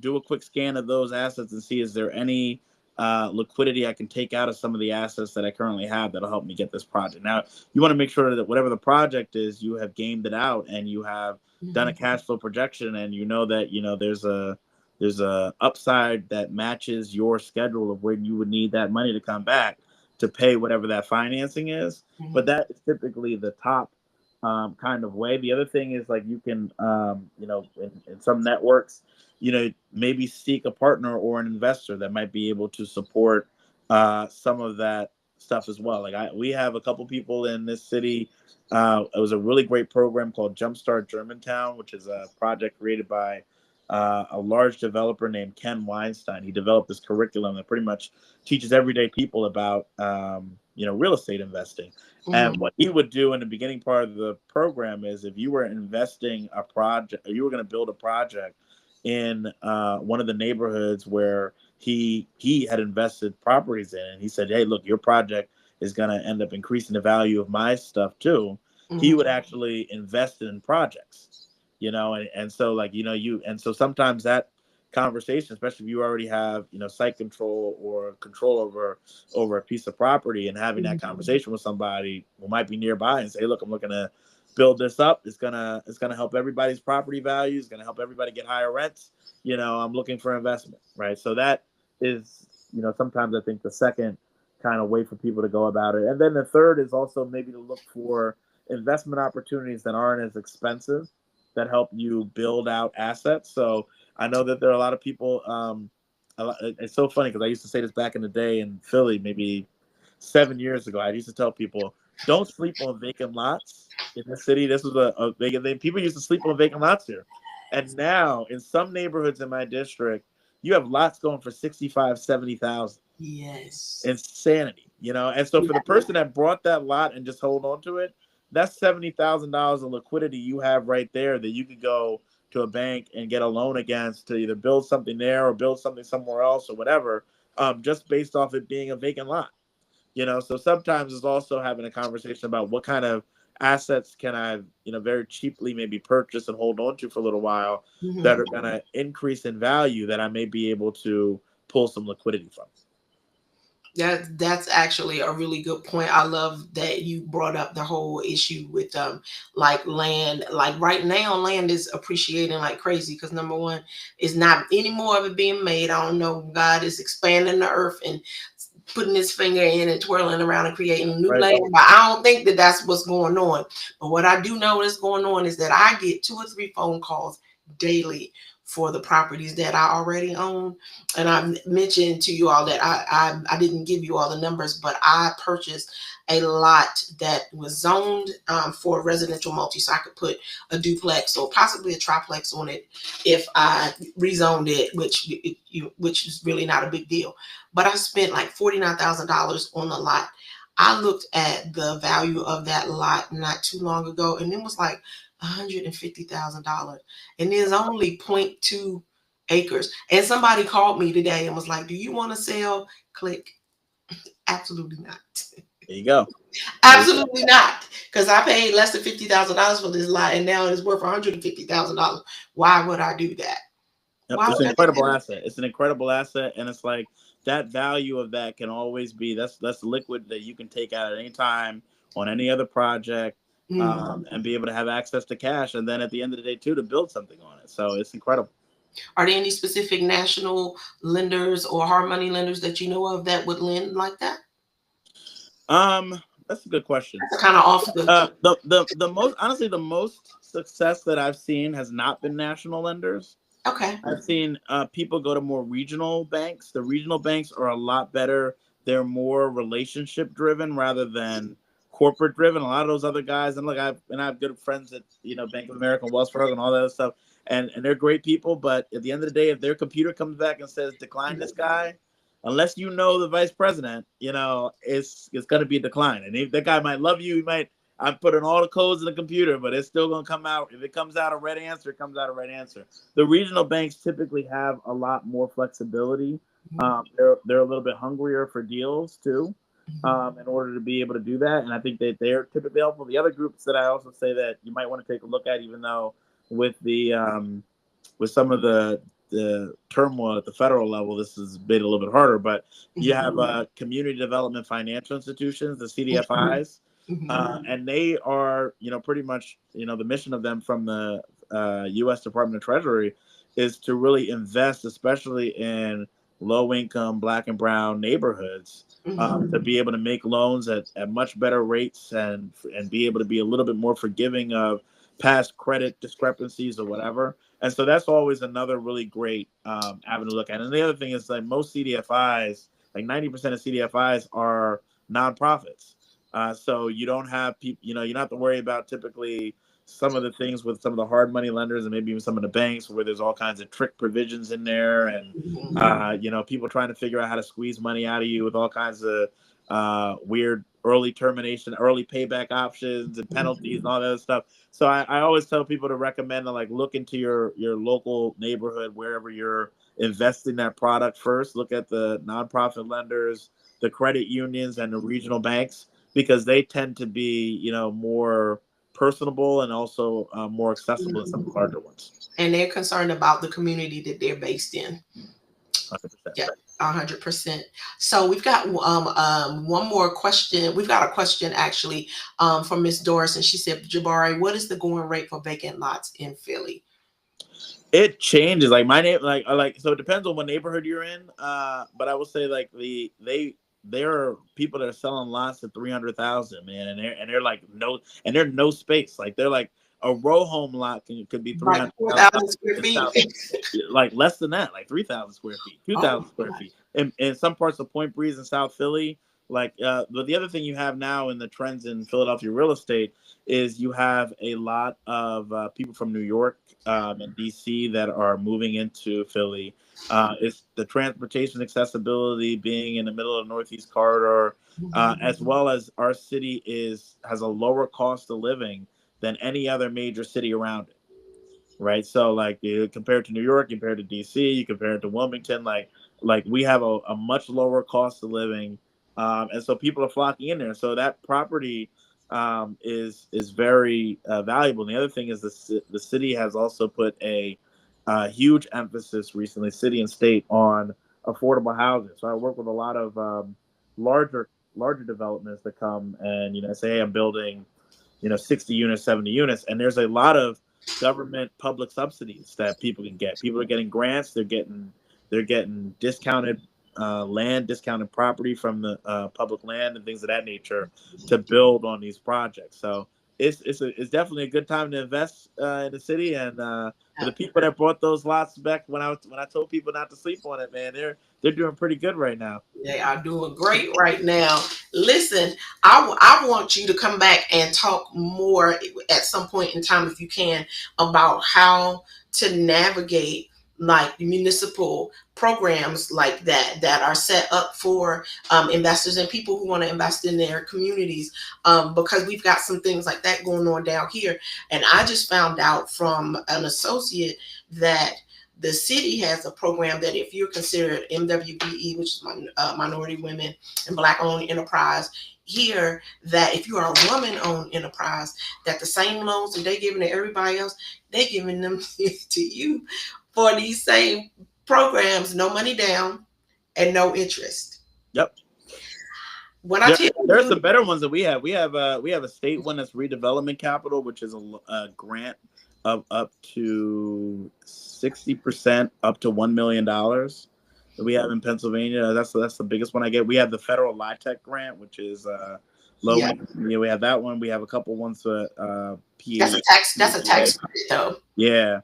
do a quick scan of those assets and see, is there any liquidity I can take out of some of the assets that I currently have that'll help me get this project. Now, you want to make sure that whatever the project is, you have gamed it out and you have done a cash flow projection, and that there's a upside that matches your schedule of when you would need that money to come back to pay whatever that financing is. But that is typically the top kind of way. The other thing is, like, you can in some networks, maybe seek a partner or an investor that might be able to support some of that stuff as well. Like, we have a couple people in this city. It was a really great program called Jumpstart Germantown, which is a project created by a large developer named Ken Weinstein. He developed this curriculum that pretty much teaches everyday people about real estate investing. And what he would do in the beginning part of the program is, if you were investing a project, or you were going to build a project in one of the neighborhoods where he had invested properties in, and he said, hey, look, your project is going to end up increasing the value of my stuff too. He would actually invest in projects, and so, like, and so sometimes that conversation, especially if you already have, site control or control over a piece of property, and having that conversation with somebody who might be nearby and say, look, I'm looking to build this up. It's gonna help everybody's property value. It's gonna help everybody get higher rents. I'm looking for investment, right? So that is, sometimes I think the second kind of way for people to go about it. And then the third is also maybe to look for investment opportunities that aren't as expensive, that help you build out assets. So I know that there are a lot of people. It's so funny because I used to say this back in the day in Philly, maybe 7 years ago. I used to tell people, don't sleep on vacant lots in the city. This was a vacant thing. People used to sleep on vacant lots here. And now in some neighborhoods in my district, you have lots going for 65, 70,000. Yes. Insanity, And so for the person that brought that lot and just hold on to it, that's $70,000 of liquidity you have right there that you could go to a bank and get a loan against to either build something there or build something somewhere else or whatever, just based off it being a vacant lot. So sometimes it's also having a conversation about what kind of assets can I, very cheaply maybe purchase and hold on to for a little while that are going to increase in value, that I may be able to pull some liquidity from. That's actually a really good point. I love that you brought up the whole issue with like land. Like right now, land is appreciating like crazy because number one, is not any more of it being made. I don't know. God is expanding the earth and putting his finger in and twirling around and creating new Right. land. But I don't think that that's what's going on. But what I do know is going on is that I get 2 or 3 phone calls daily for the properties that I already own. And I mentioned to you all that I didn't give you all the numbers, but I purchased a lot that was zoned for residential multi, so I could put a duplex or possibly a triplex on it if I rezoned it, which is really not a big deal. But I spent like $49,000 on the lot. I looked at the value of that lot not too long ago, and it was like $150,000, and there's only point 0.2 acres. And somebody called me today and was like, "Do you want to sell?" Click. Absolutely not. There you go. Absolutely not. Because I paid less than $50,000 for this lot, and now it's worth $150,000. Why would I do that? Yep, Why it's would an I do incredible that? asset. It's an incredible asset, and it's like that value of that can always be that's liquid that you can take out at any time on any other project, Mhm. and be able to have access to cash, and then at the end of the day too to build something on it. So it's incredible. Are there any specific national lenders or hard money lenders that you know of that would lend like that? That's a good question. That's kind of off the. The most honestly the most success that I've seen has not been national lenders. Okay. I've seen people go to more regional banks. The regional banks are a lot better. They're more relationship driven rather than corporate driven. A lot of those other guys, and look, I have good friends at Bank of America and Wells Fargo and all that other stuff, and they're great people. But at the end of the day, if their computer comes back and says decline this guy, unless you know the vice president, it's going to be a decline. And if that guy might love you, he might. I put in all the codes in the computer, but it's still going to come out. If it comes out a red answer, it comes out a red answer. The regional banks typically have a lot more flexibility. They're a little bit hungrier for deals too, in order to be able to do that. And I think that they're typically helpful. The other groups that I also say that you might want to take a look at, even though with the with some of the turmoil at the federal level, this has made it a little bit harder. But you have community development financial institutions, the CDFIs, and they are pretty much the mission of them from the U.S. Department of Treasury is to really invest, especially in low income Black and Brown neighborhoods, to be able to make loans at much better rates and be able to be a little bit more forgiving of past credit discrepancies or whatever. And so that's always another really great avenue to look at. And the other thing is like most CDFIs, like 90% of CDFIs are nonprofits. So you don't have people, you don't have to worry about typically some of the things with some of the hard money lenders and maybe even some of the banks where there's all kinds of trick provisions in there and people trying to figure out how to squeeze money out of you with all kinds of weird early termination, early payback options and penalties and all that other stuff. So I always tell people to recommend to like look into your local neighborhood wherever you're investing that product first. Look at the nonprofit lenders, the credit unions, and the regional banks because they tend to be more personable and also more accessible than some of the larger ones. And they're concerned about the community that they're based in. 100%. Yeah, 100%. So we've got one more question. We've got a question actually from Miss Doris, and she said, "Jabari, what is the going rate for vacant lots in Philly?" It changes. Like my name, like so. It depends on what neighborhood you're in. But I will say like there are people that are selling lots at 300,000, man, and they're like they're no space. Like they're like a row home lot could be three Like hundred thousand 4,000 dollars square in feet. South, like less than that, like 3,000 square feet, two Oh, thousand square feet. In some parts of Point Breeze and South Philly, but the other thing you have now in the trends in Philadelphia real estate is you have a lot of people from New York and DC that are moving into Philly. It's the transportation accessibility being in the middle of the Northeast Corridor, as well as our city has a lower cost of living than any other major city around it. Right, so like compared to New York, compared to DC, you compare it to Wilmington, like we have a much lower cost of living, and so people are flocking in there. So that property is very valuable. And the other thing is the city has also put a huge emphasis recently, city and state, on affordable housing. So I work with a lot of larger developments that come and say, hey, I'm building 60 units, 70 units, and there's a lot of government public subsidies that people can get. People are getting grants. They're getting discounted land, discounted property from the public land and things of that nature to build on these projects. So it's definitely a good time to invest in the city. And for the people that bought those lots back when I told people not to sleep on it, man, they're doing pretty good right now. They are doing great right now. Listen, I want you to come back and talk more at some point in time, if you can, about how to navigate like municipal programs like that are set up for investors and people who want to invest in their communities, because we've got some things like that going on down here. And I just found out from an associate that the city has a program that if you're considered MWBE, which is minority women and black owned enterprise here, that if you are a woman owned enterprise, that the same loans that they're giving to everybody else, they're giving them to you for these same programs, no money down and no interest. Yep. When I tell you, there's some better ones that we have. We have a state one that's redevelopment capital, which is a grant of up to 60%, up to $1 million that we have in Pennsylvania. That's the biggest one I get. We have the federal LIHTC grant, which is low. Yeah. We have that one. We have a couple ones for that's a tax credit though. Yeah.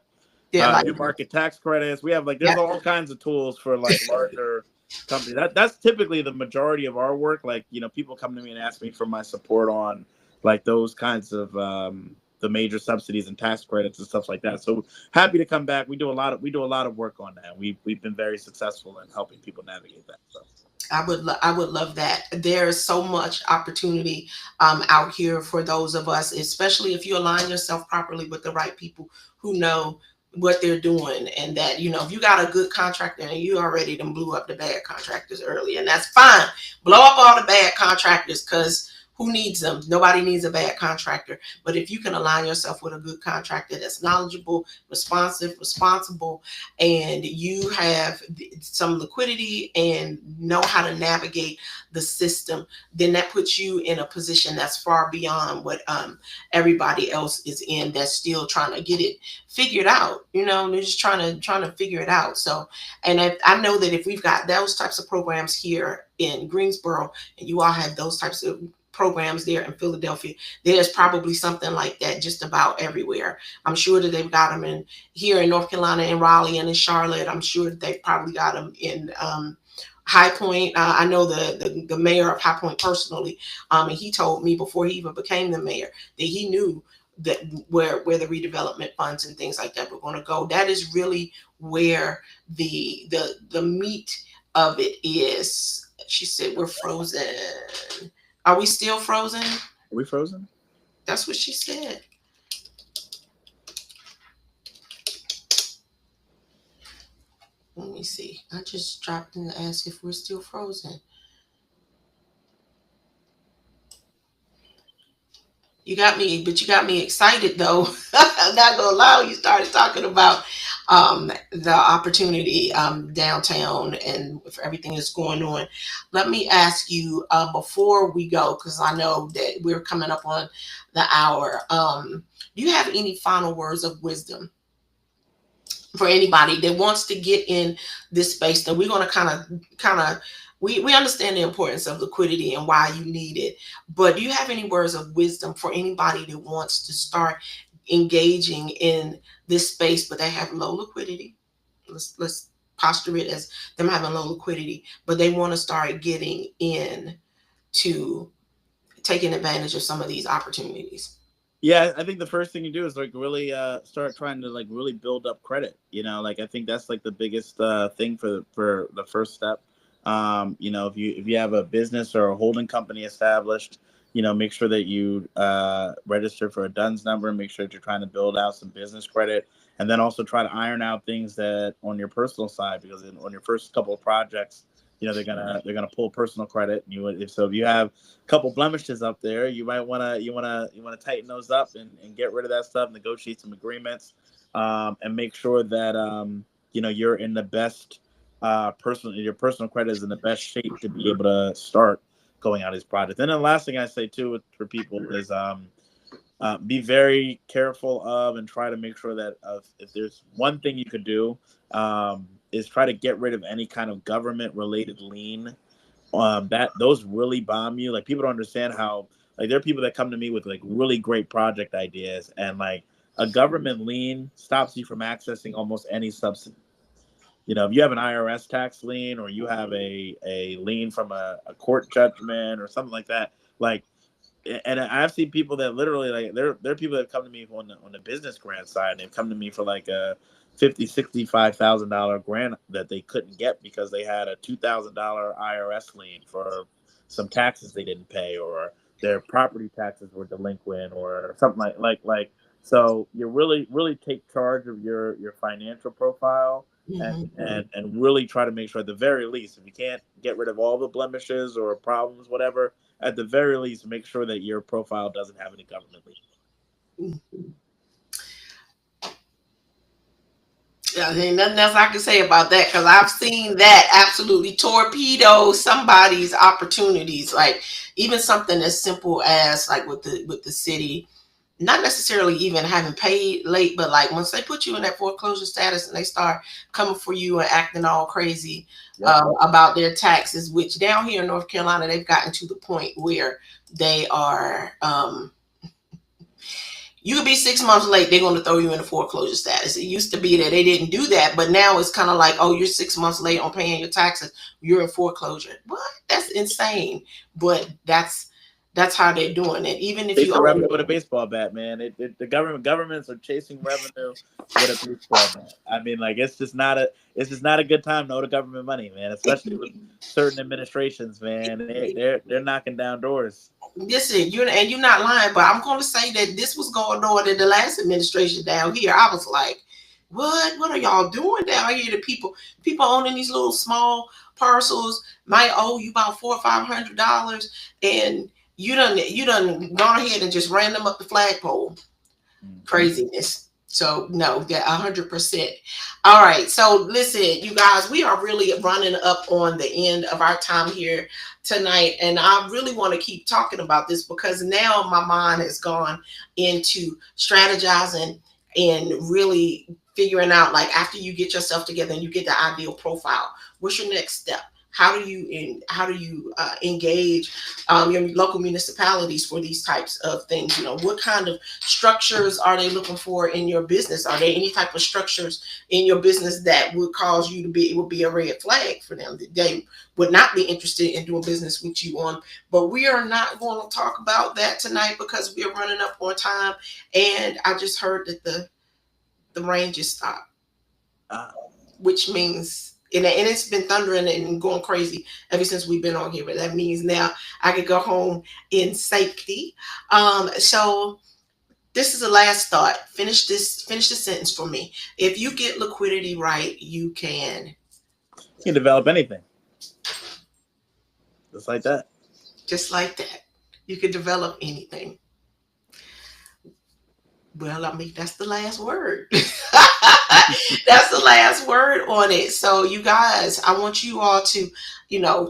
Like new market tax credits. We have there's all kinds of tools for larger companies. That's typically the majority of our work. People come to me and ask me for my support on those kinds of the major subsidies and tax credits and stuff like that. So happy to come back. We do a lot of work on that. We've been very successful in helping people navigate that. So. I would love that. There's so much opportunity out here for those of us, especially if you align yourself properly with the right people who know what they're doing, and that if you got a good contractor and you already done blew up the bad contractors early, and that's fine. Blow up all the bad contractors, because who needs them? Nobody needs a bad contractor. But if you can align yourself with a good contractor that's knowledgeable, responsive, responsible, and you have some liquidity and know how to navigate the system, then that puts you in a position that's far beyond what everybody else is in, that's still trying to get it figured out. They're just trying to figure it out. So, and I know that if we've got those types of programs here in Greensboro, and you all have those types of programs there in Philadelphia, there's probably something like that just about everywhere. I'm sure that they've got them here in North Carolina, in Raleigh, and in Charlotte. I'm sure that they've probably got them in High Point. I know the mayor of High Point personally, and he told me before he even became the mayor that he knew that where the redevelopment funds and things like that were going to go. That is really where the meat of it is. She said, we're frozen. Are we still frozen? Are we frozen? That's what she said. Let me see. I just dropped in to ask if we're still frozen. You got me excited though. I'm not gonna lie. You started talking about the opportunity downtown and for everything that's going on. Let me ask you before we go, because I know that we're coming up on the hour. Do you have any final words of wisdom for anybody that wants to get in this space? That we're going to kind of we understand the importance of liquidity and why you need it, but do you have any words of wisdom for anybody that wants to start engaging in this space, but they have low liquidity? Let's posture it as them having low liquidity, but they want to start getting in to taking advantage of some of these opportunities. Yeah, I think the first thing you do is really start trying to really build up credit. I think that's the biggest thing for the first step. If you have a business or a holding company established, make sure that you register for a DUNS number, make sure that you're trying to build out some business credit, and then also try to iron out things that on your personal side, because on your first couple of projects, they're gonna pull personal credit. If you have a couple blemishes up there, you might wanna tighten those up and get rid of that stuff, negotiate some agreements, and make sure that you're in the best your personal credit is in the best shape to be able to start going out these projects. And then the last thing I say too for people is be very careful of and try to make sure that if there's one thing you could do, is try to get rid of any kind of government related lien. That those really bomb you. Like people don't understand how, like, there are people that come to me with like really great project ideas, and like a government lien stops you from accessing almost any subsidy. You know, if you have an IRS tax lien, or you have a lien from a court judgment or something like that, like, and I've seen people that literally, like, there are people that come to me on the business grant side, and they've come to me for like a $65,000 grant that they couldn't get because they had a $2,000 IRS lien for some taxes they didn't pay, or their property taxes were delinquent, or something like. So you really take charge of your financial profile, and really try to make sure, at the very least, if you can't get rid of all the blemishes or problems, whatever, at the very least, make sure that your profile doesn't have any government leaks. Yeah, there ain't nothing else I can say about that, because I've seen that absolutely torpedo somebody's opportunities. Like even something as simple as like with the city, not necessarily even having paid late, but like once they put you in that foreclosure status and they start coming for you and acting all crazy about their taxes, which down here in North Carolina, they've gotten to the point where they are, you could be 6 months late, they're going to throw you in a foreclosure status. It used to be that they didn't do that, but now it's kind of like, oh, you're 6 months late on paying your taxes, you're in foreclosure. What? That's insane. But that's how they're doing it. Even if Chase you the revenue with a baseball bat, man. The governments are chasing revenue with a baseball bat. I mean, like, it's just not a good time to owe the government money, man. Especially with certain administrations, man. They're knocking down doors. Listen, you're not lying, but I'm going to say that this was going on in the last administration down here. I was like, what are y'all doing down here? The people owning these little small parcels might owe you about $400 or $500, and you done gone ahead and just ran them up the flagpole. Mm-hmm. Craziness. So no, that 100%. All right. So listen, you guys, we are really running up on the end of our time here tonight, and I really want to keep talking about this, because now my mind has gone into strategizing and really figuring out, like, after you get yourself together and you get the ideal profile, what's your next step? How do you engage your local municipalities for these types of things? You know, what kind of structures are they looking for in your business? Are there any type of structures in your business that would cause you to it would be a red flag for them, that they would not be interested in doing business with you on? But we are not going to talk about that tonight, because we are running up on time. And I just heard that the rain just stopped, which means, and it's been thundering and going crazy ever since we've been on here. But that means now I could go home in safety. So this is the last thought. Finish the sentence for me. If you get liquidity right, you can develop anything. Just like that. Just like that. You can develop anything. Well, I mean, that's the last word. That's the last word on it. So you guys, I want you all to,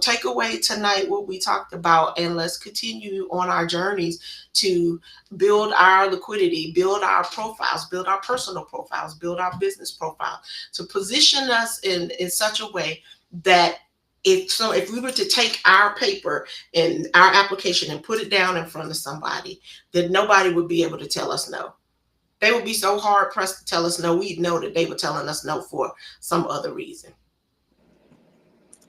take away tonight what we talked about, and let's continue on our journeys to build our liquidity, build our profiles, build our personal profiles, build our business profile, to position us in such a way that if we were to take our paper and our application and put it down in front of somebody, then nobody would be able to tell us no. They would be so hard pressed to tell us no. We'd know that they were telling us no for some other reason.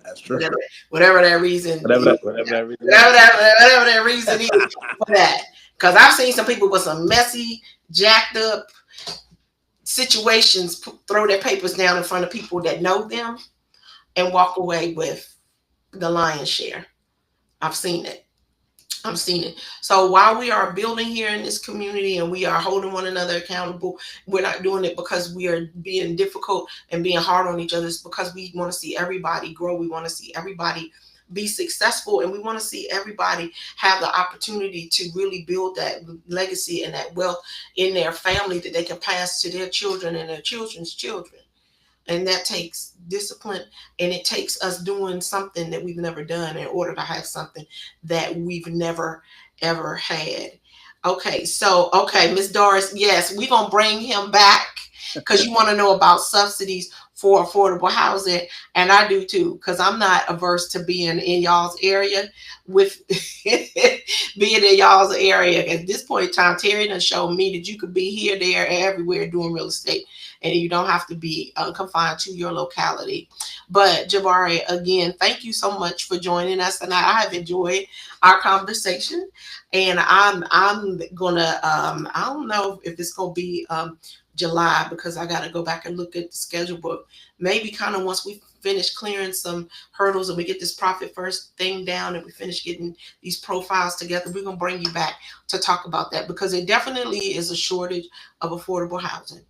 That's true. Whatever that reason. Whatever that reason is for that. Because I've seen some people with some messy, jacked up situations throw their papers down in front of people that know them and walk away with the lion's share. I've seen it. So while we are building here in this community and we are holding one another accountable, we're not doing it because we are being difficult and being hard on each other. It's because we want to see everybody grow. We want to see everybody be successful, and we want to see everybody have the opportunity to really build that legacy and that wealth in their family that they can pass to their children and their children's children. And that takes discipline, and it takes us doing something that we've never done in order to have something that we've never ever had. Okay, so okay, Miss Doris, yes, we're gonna bring him back because you want to know about subsidies for affordable housing, and I do too, because I'm not averse to being in y'all's area with being in y'all's area. At this point in time, Terry done showed me that you could be here, there, and everywhere doing real estate, and you don't have to be confined to your locality. But Jabari, again, thank you so much for joining us, and I have enjoyed our conversation. And I'm gonna I don't know if it's gonna be July, because I got to go back and look at the schedule, but maybe kind of once we finish clearing some hurdles and we get this profit first thing down and we finish getting these profiles together, we're going to bring you back to talk about that, because there definitely is a shortage of affordable housing.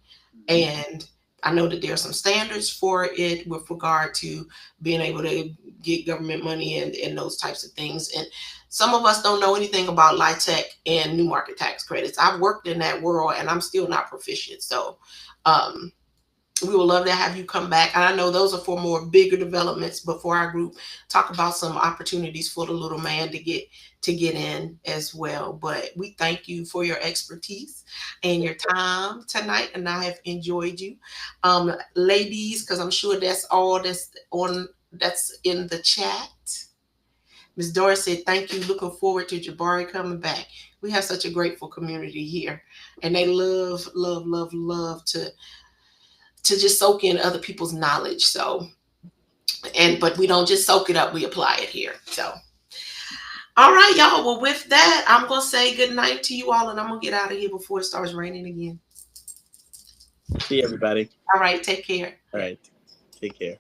And I know that there are some standards for it with regard to being able to get government money and those types of things. And some of us don't know anything about LIHTC and new market tax credits. I've worked in that world and I'm still not proficient. So we would love to have you come back. And I know those are for more bigger developments, but for our group, talk about some opportunities for the little man to get in as well. But we thank you for your expertise and your time tonight, and I have enjoyed you, ladies, because I'm sure that's all that's in the chat. Ms. Doris said, thank you. Looking forward to Jabari coming back. We have such a grateful community here, and they love, love, love, love to just soak in other people's knowledge. So, but we don't just soak it up, we apply it here. So, all right, y'all. Well, with that, I'm going to say good night to you all, and I'm going to get out of here before it starts raining again. See everybody. All right. Take care. All right. Take care.